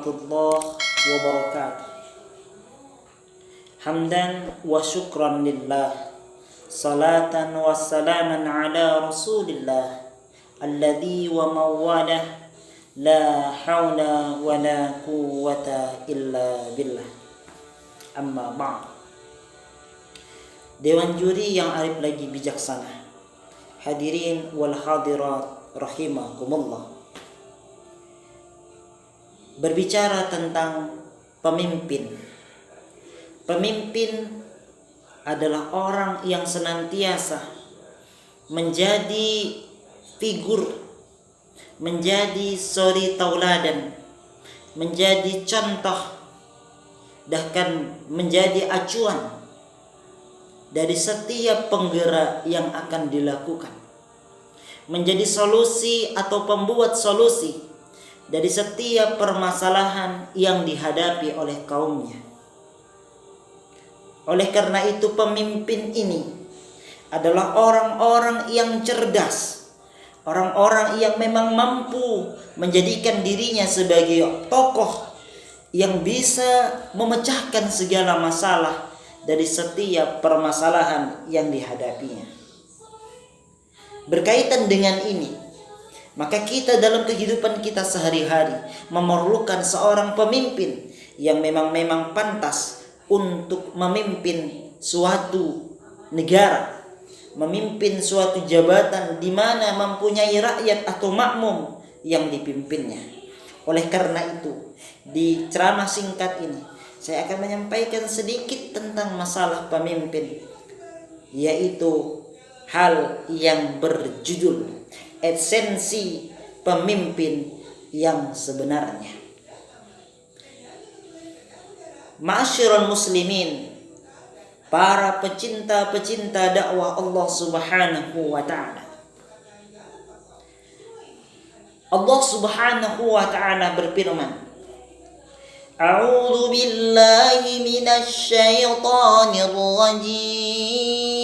warahmatullahi wabarakatuh. Hamdan wa syukran lillah, salatan wa salaman ala rasulillah, alladhi wa mawalah, la hawla wa la quwwata illa billah. Amma ba'd. Dewan juri yang arif lagi bijaksana, hadirin wal hadirat rahimakumullah. Berbicara tentang pemimpin. Pemimpin adalah orang yang senantiasa menjadi figur, menjadi suri tauladan, menjadi contoh, bahkan menjadi acuan dari setiap penggerak yang akan dilakukan, menjadi solusi atau pembuat solusi dari setiap permasalahan yang dihadapi oleh kaumnya. Oleh karena itu pemimpin ini adalah orang-orang yang cerdas, orang-orang yang memang mampu menjadikan dirinya sebagai tokoh yang bisa memecahkan segala masalah dari setiap permasalahan yang dihadapinya. Berkaitan dengan ini, maka kita dalam kehidupan kita sehari-hari memerlukan seorang pemimpin yang memang pantas untuk memimpin suatu negara, memimpin suatu jabatan di mana mempunyai rakyat atau makmum yang dipimpinnya. Oleh karena itu, di ceramah singkat ini saya akan menyampaikan sedikit tentang masalah pemimpin, yaitu hal yang berjudul esensi pemimpin yang sebenarnya. Ma'asyiral muslimin, para pecinta-pecinta dakwah Allah Subhanahu wa ta'ala. Allah Subhanahu wa ta'ala berfirman, A'udzu billahi minasy syaithanir rajim.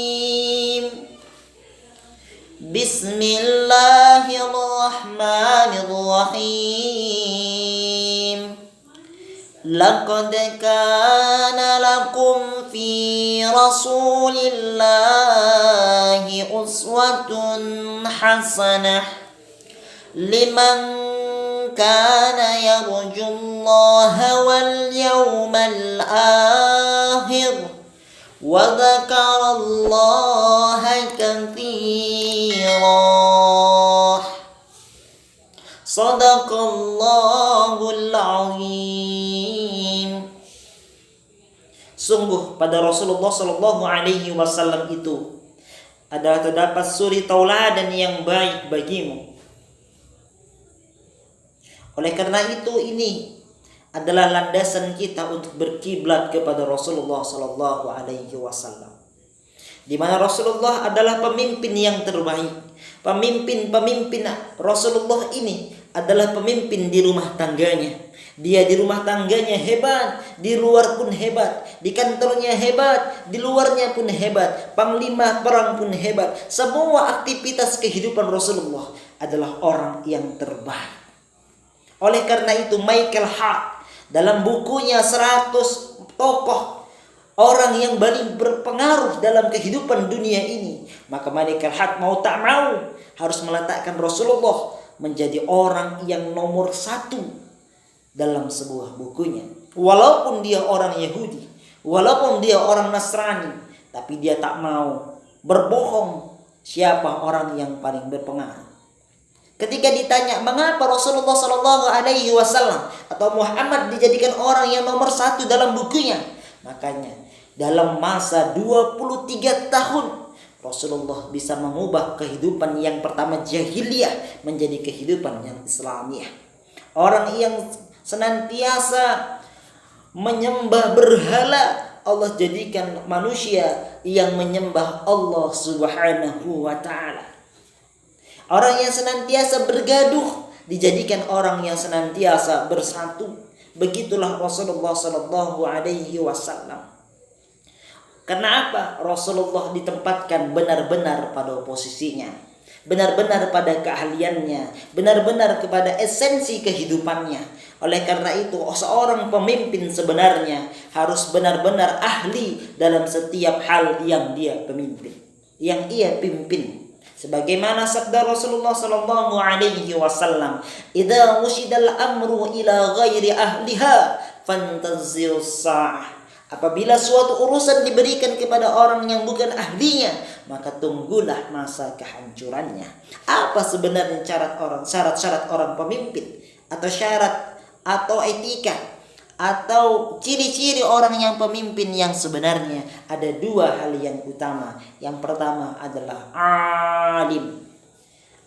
Bismillahirrahmanirrahim. Laqad kana lakum fi rasulillahi uswatun hasanah liman kana yarjullaha wal yawmal akhir wa dzakarallaha katsiran. Sadaqallahul azim. Sungguh pada Rasulullah Shallallahu Alaihi Wasallam itu adalah terdapat suri tauladan yang baik bagimu. Oleh karena itu ini adalah landasan kita untuk berkiblat kepada Rasulullah Shallallahu Alaihi Wasallam, di mana Rasulullah adalah pemimpin yang terbaik. Pemimpin Rasulullah ini adalah pemimpin di rumah tangganya. Dia di rumah tangganya hebat, di luar pun hebat, di kantornya hebat, di luarnya pun hebat, panglima perang pun hebat. Semua aktivitas kehidupan Rasulullah adalah orang yang terbaik. Oleh karena itu Michael Hart dalam bukunya 100 tokoh orang yang paling berpengaruh dalam kehidupan dunia ini, maka Michael Hart mau tak mau harus meletakkan Rasulullah menjadi orang yang nomor 1 dalam sebuah bukunya. Walaupun dia orang Yahudi, walaupun dia orang Nasrani, tapi dia tak mau berbohong siapa orang yang paling berpengaruh. Ketika ditanya mengapa Rasulullah Shallallahu Alaihi Wasallam atau Muhammad dijadikan orang yang nomor 1 dalam bukunya, makanya dalam masa 23 tahun Rasulullah bisa mengubah kehidupan yang pertama jahiliyah menjadi kehidupan yang Islamiyah. Orang yang senantiasa menyembah berhala, Allah jadikan manusia yang menyembah Allah Subhanahu wa ta'ala. Orang yang senantiasa bergaduh dijadikan orang yang senantiasa bersatu. Begitulah Rasulullah Sallallahu Alaihi Wasallam. Kenapa Rasulullah ditempatkan benar-benar pada posisinya, benar-benar pada keahliannya, benar-benar kepada esensi kehidupannya. Oleh karena itu, seorang pemimpin sebenarnya harus benar-benar ahli dalam setiap hal yang dia pemimpin, yang ia pimpin. Sebagaimana sabda Rasulullah sallallahu alaihi wasallam, "Idza mushidal amru ila ghairi ahliha fantazirus sa'ah." Apabila suatu urusan diberikan kepada orang yang bukan ahlinya, maka tunggulah masa kehancurannya. Apa sebenarnya syarat-syarat orang pemimpin, atau syarat atau etika atau ciri-ciri orang yang pemimpin yang sebenarnya? Ada dua hal yang utama. Yang pertama adalah alim.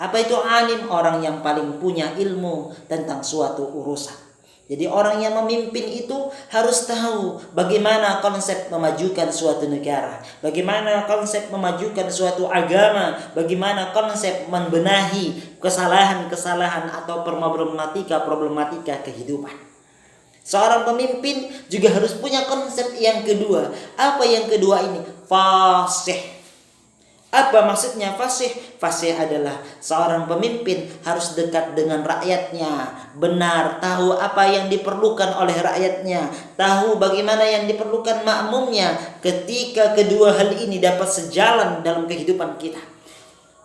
Apa itu alim? Orang yang paling punya ilmu tentang suatu urusan. Jadi orang yang memimpin itu harus tahu bagaimana konsep memajukan suatu negara, bagaimana konsep memajukan suatu agama, bagaimana konsep membenahi kesalahan-kesalahan atau problematika kehidupan. Seorang pemimpin juga harus punya konsep yang kedua. Apa yang kedua ini? Fasih. Apa maksudnya fasih? Fasih adalah seorang pemimpin harus dekat dengan rakyatnya, benar tahu apa yang diperlukan oleh rakyatnya, tahu bagaimana yang diperlukan makmumnya. Ketika kedua hal ini dapat sejalan dalam kehidupan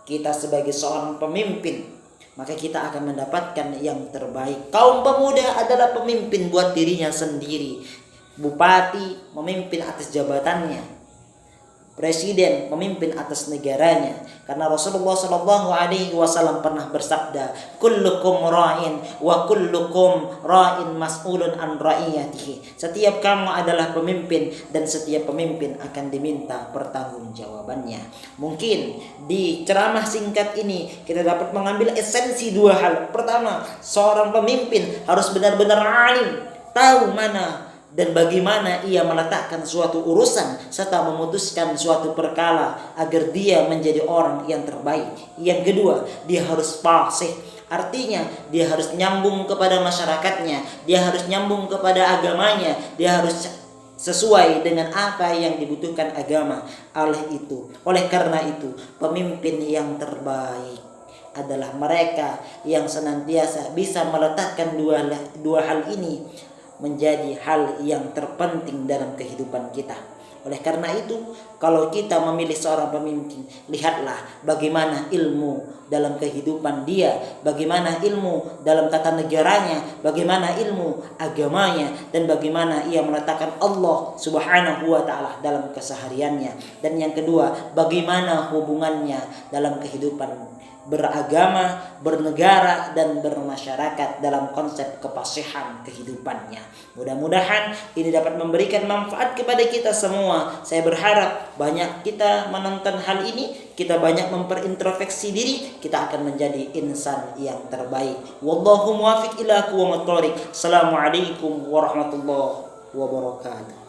kita sebagai seorang pemimpin, maka kita akan mendapatkan yang terbaik. Kaum pemuda adalah pemimpin buat dirinya sendiri. Bupati memimpin atas jabatannya, presiden memimpin atas negaranya. Karena Rasulullah sallallahu alaihi wasallam pernah bersabda, "Kullukum ra'in wa kullukum ra'in mas'ulun an ra'iyatihi." Setiap kamu adalah pemimpin dan setiap pemimpin akan diminta pertanggungjawabannya. Mungkin di ceramah singkat ini kita dapat mengambil esensi dua hal. Pertama, seorang pemimpin harus benar-benar alim, tahu mana dan bagaimana ia meletakkan suatu urusan serta memutuskan suatu perkara agar dia menjadi orang yang terbaik. Yang kedua, dia harus fasih. Artinya dia harus nyambung kepada masyarakatnya, dia harus nyambung kepada agamanya, dia harus sesuai dengan apa yang dibutuhkan agama. Oleh karena itu, pemimpin yang terbaik adalah mereka yang senantiasa bisa meletakkan dua hal ini menjadi hal yang terpenting dalam kehidupan kita. Oleh karena itu, kalau kita memilih seorang pemimpin, lihatlah bagaimana ilmu dalam kehidupan dia, bagaimana ilmu dalam tata negaranya, bagaimana ilmu agamanya, dan bagaimana ia meletakkan Allah Subhanahu wa ta'ala dalam kesehariannya. Dan yang kedua, bagaimana hubungannya dalam kehidupan beragama, bernegara, dan bermasyarakat dalam konsep kefasihan kehidupannya. Mudah-mudahan ini dapat memberikan manfaat kepada kita semua. Saya berharap banyak kita menonton hal ini, kita banyak memperintrospeksi diri, kita akan menjadi insan yang terbaik. Wallahu muwaffiq ila aqwamit thoriq. Assalamualaikum warahmatullahi wabarakatuh.